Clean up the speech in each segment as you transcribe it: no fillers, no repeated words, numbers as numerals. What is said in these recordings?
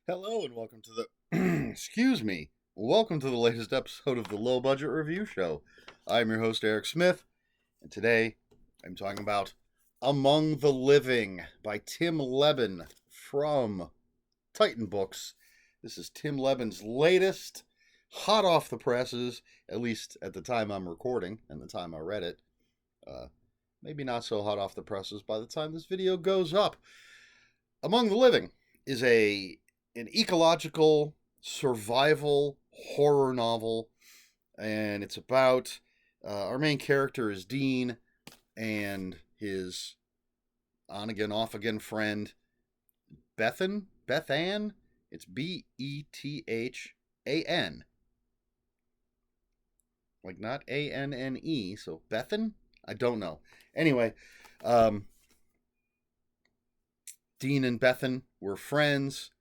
Hello and welcome to the excuse me. Welcome to the latest episode of the Low Budget Review Show. I'm your host Eric Smith, and today I'm talking about Among the Living by Tim Lebbon from Titan Books. This is Tim Lebbon's latest, hot off the presses, at least at the time I'm recording and the time I read it. Maybe not so hot off the presses by the time this video goes up. Among the Living is an ecological survival horror novel, and it's about our main character is Dean and his on again off again friend Bethan. It's Bethan, like not Anne, so Bethan. I don't know. Anyway, Dean and Bethan were friends.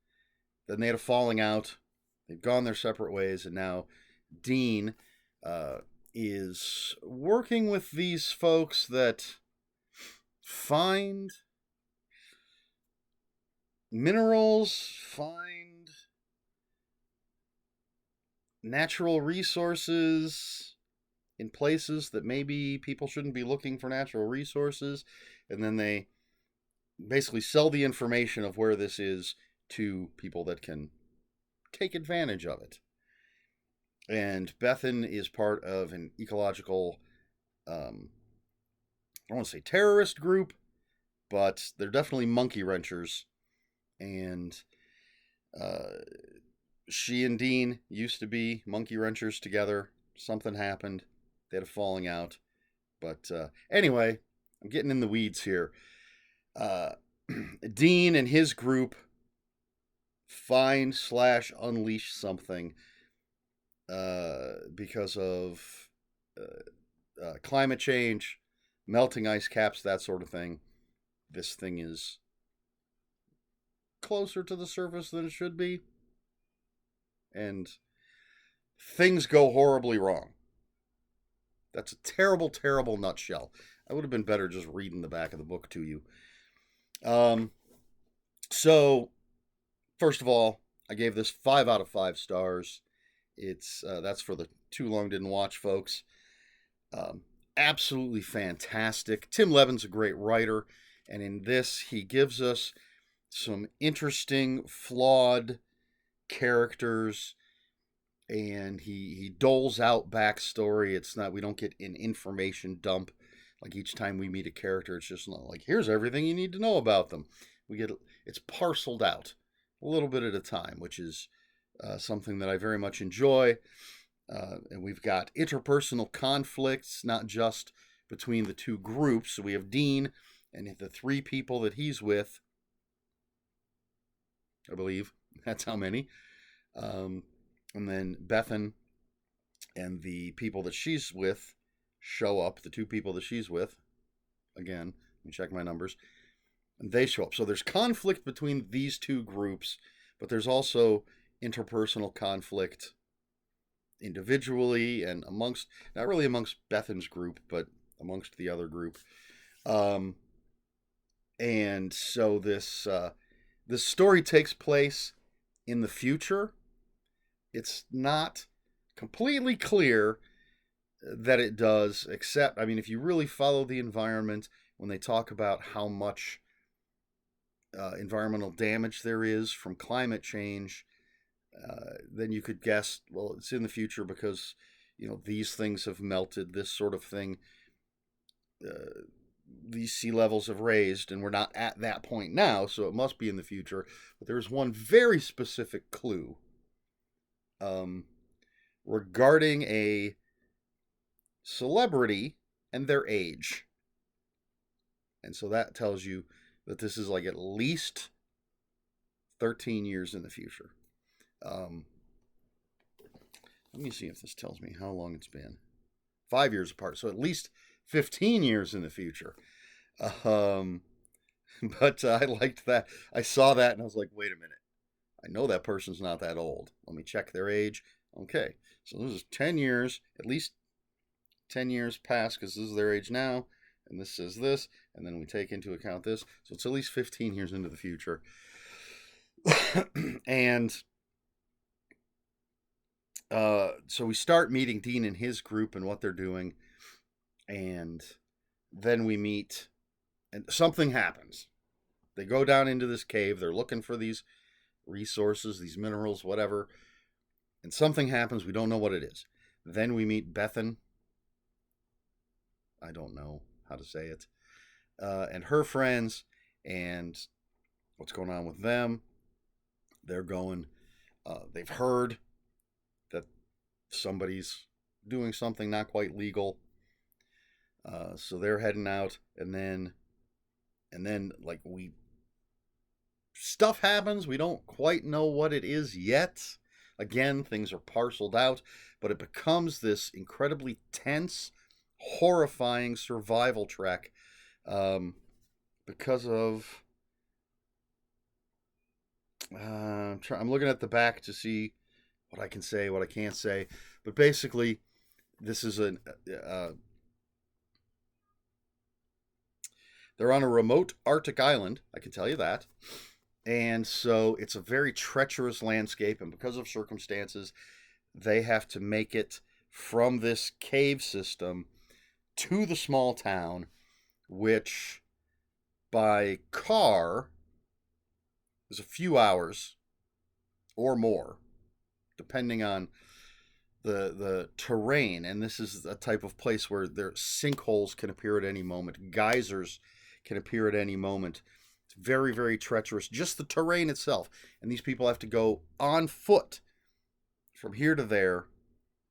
Then they had a falling out. They've gone their separate ways, and now Dean is working with these folks that find minerals, find natural resources in places that maybe people shouldn't be looking for natural resources, and then they basically sell the information of where this is to people that can take advantage of it. And Bethan is part of an ecological, I don't want to say terrorist group, but they're definitely monkey wrenchers. And she and Dean used to be monkey wrenchers together. Something happened. They had a falling out. But anyway, I'm getting in the weeds here. Dean and his group find/unleash something because of climate change, melting ice caps, that sort of thing. This thing is closer to the surface than it should be, and things go horribly wrong. That's a terrible, terrible nutshell. I would have been better just reading the back of the book to you. So first of all, I gave this 5 out of 5 stars. It's that's for the too long didn't watch folks. Absolutely fantastic. Tim Lebbon's a great writer, and in this he gives us some interesting, flawed characters, and he doles out backstory. It's not, we don't get an information dump like each time we meet a character. It's just not like, here's everything you need to know about them. It's parceled out a little bit at a time, which is something that I very much enjoy. And we've got interpersonal conflicts, not just between the two groups. So we have Dean and the 3 people that he's with, I believe. That's how many. And then Bethan and the people that she's with show up. The 2 people that she's with, again, let me check my numbers. And they show up. So there's conflict between these 2 groups, but there's also interpersonal conflict individually and amongst, not really amongst Bethan's group, but amongst the other group. And so this story takes place in the future. It's not completely clear that it does, except, I mean, if you really follow the environment, when they talk about how much environmental damage there is from climate change, then you could guess, well, it's in the future because, these things have melted, this sort of thing, these sea levels have raised, and we're not at that point now, so it must be in the future. But there's one very specific clue regarding a celebrity and their age. And so that tells you that this is like at least 13 years in the future. Let me see if this tells me how long it's been. 5 years apart, so at least 15 years in the future. But I liked that. I saw that and I was like, wait a minute. I know that person's not that old. Let me check their age. Okay, so this is 10 years, at least 10 years past, because this is their age now. And this says this, and then we take into account this. So it's at least 15 years into the future. And so we start meeting Dean and his group and what they're doing. And then we meet, and something happens. They go down into this cave. They're looking for these resources, these minerals, whatever. And something happens. We don't know what it is. Then we meet Bethan. I don't know how to say it. And her friends, and what's going on with them. They're going, they've heard that somebody's doing something not quite legal. So they're heading out, and then like stuff happens. We don't quite know what it is yet. Again, things are parceled out, but it becomes this incredibly tense, horrifying survival trek because of. I'm looking at the back to see what I can say, what I can't say, but basically, this is they're on a remote Arctic island, I can tell you that. And so it's a very treacherous landscape, and because of circumstances, they have to make it from this cave system to the small town, which by car is a few hours or more, depending on the terrain. And this is a type of place where there sinkholes can appear at any moment, geysers can appear at any moment. It's very, very treacherous, just the terrain itself. And these people have to go on foot from here to there.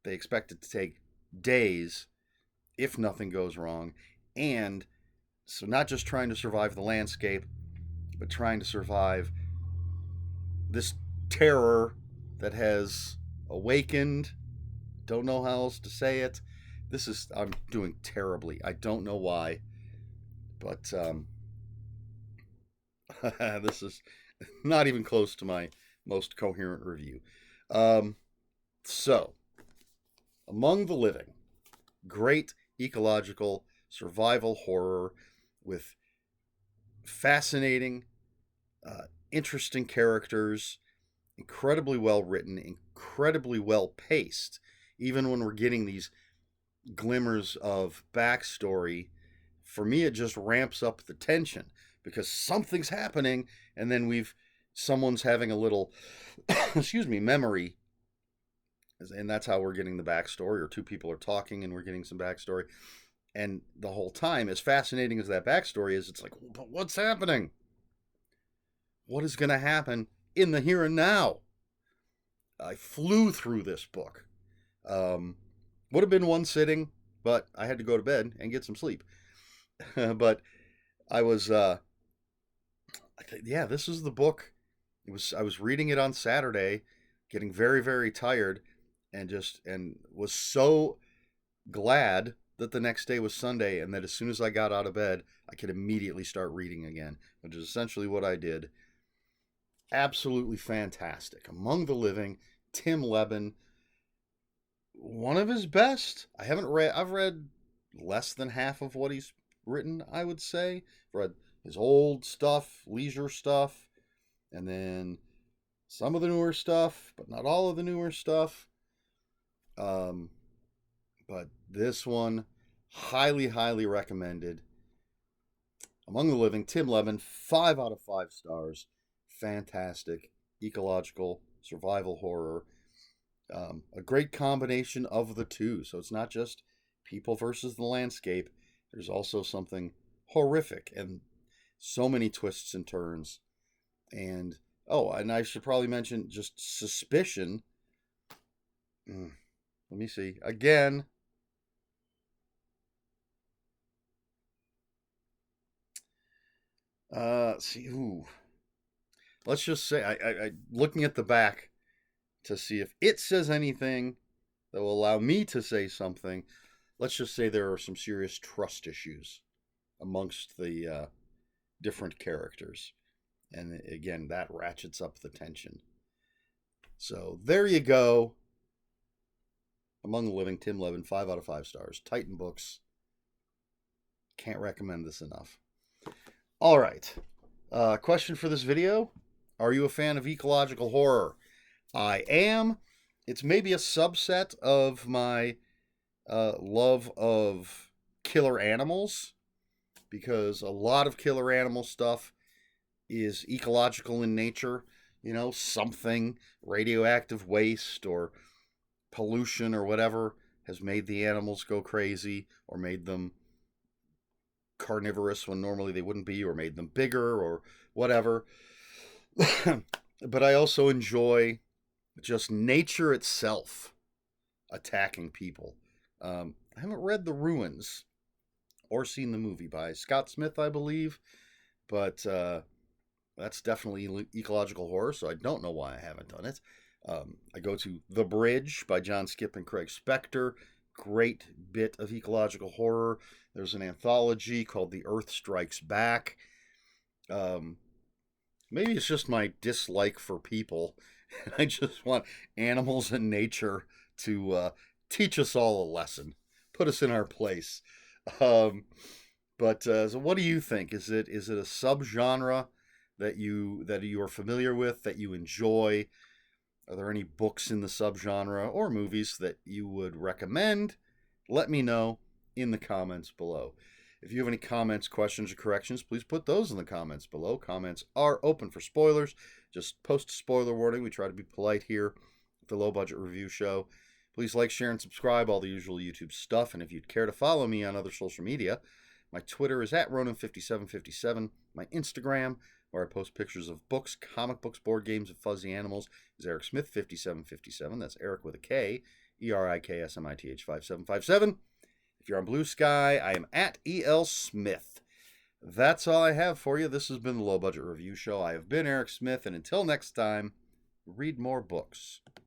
They expect it to take days if nothing goes wrong. And so not just trying to survive the landscape, but trying to survive this terror that has awakened. Don't know how else to say it. I'm doing terribly. I don't know why. But this is not even close to my most coherent review. So, Among the Living, great ecological survival horror with fascinating, interesting characters, incredibly well written, incredibly well paced. Even when we're getting these glimmers of backstory, for me, it just ramps up the tension because something's happening, and then someone's having a little, memory, and that's how we're getting the backstory, or two people are talking and we're getting some backstory. And the whole time, as fascinating as that backstory is, it's like, but what's happening? What is going to happen in the here and now? I flew through this book. Would have been one sitting, but I had to go to bed and get some sleep. But I was, this is the book. I was reading it on Saturday, getting very, very tired, and was so glad that the next day was Sunday, and that as soon as I got out of bed, I could immediately start reading again, which is essentially what I did. Absolutely fantastic. Among the Living, Tim Lebbon, one of his best. I've read less than half of what he's written, I would say. I've read his old stuff, leisure stuff, and then some of the newer stuff, but not all of the newer stuff. But this one, highly, highly recommended. Among the Living, Tim Lebbon, 5 out of 5 stars. Fantastic, ecological, survival horror. A great combination of the two. So it's not just people versus the landscape. There's also something horrific and so many twists and turns. And I should probably mention just suspicion. Let me see. Again. Let's just say, I looking at the back to see if it says anything that will allow me to say something. Let's just say there are some serious trust issues amongst the different characters. And again, that ratchets up the tension. So there you go. Among the Living, Tim Lebbon, 5 out of 5 stars. Titan Books. Can't recommend this enough. All right. Question for this video. Are you a fan of ecological horror? I am. It's maybe a subset of my love of killer animals, because a lot of killer animal stuff is ecological in nature. You know, something, radioactive waste or pollution or whatever, has made the animals go crazy, or made them carnivorous when normally they wouldn't be, or made them bigger, or whatever. But I also enjoy just nature itself attacking people. I haven't read The Ruins or seen the movie by Scott Smith, I believe, but that's definitely ecological horror, so I don't know why I haven't done it. I go to The Bridge by John Skipp and Craig Spector. Great bit of ecological horror. There's an anthology called The Earth Strikes Back. Maybe it's just my dislike for people. I just want animals and nature to teach us all a lesson, put us in our place. Um, so what do you think? Is it a subgenre that you are familiar with, that you enjoy? Are there any books in the subgenre or movies that you would recommend? Let me know in the comments below. If you have any comments, questions, or corrections, please put those in the comments below. Comments are open for spoilers. Just post a spoiler warning. We try to be polite here at the Low Budget Review Show. Please like, share, and subscribe, all the usual YouTube stuff. And if you'd care to follow me on other social media, my Twitter is at Ronan5757. My Instagram, where I post pictures of books, comic books, board games, and fuzzy animals, is Eric Smith 5757. That's Eric with a K, ERIKSMITH 5757. If you're on Blue Sky, I am at EL Smith. That's all I have for you. This has been the Low Budget Review Show. I have been Eric Smith, and until next time, read more books.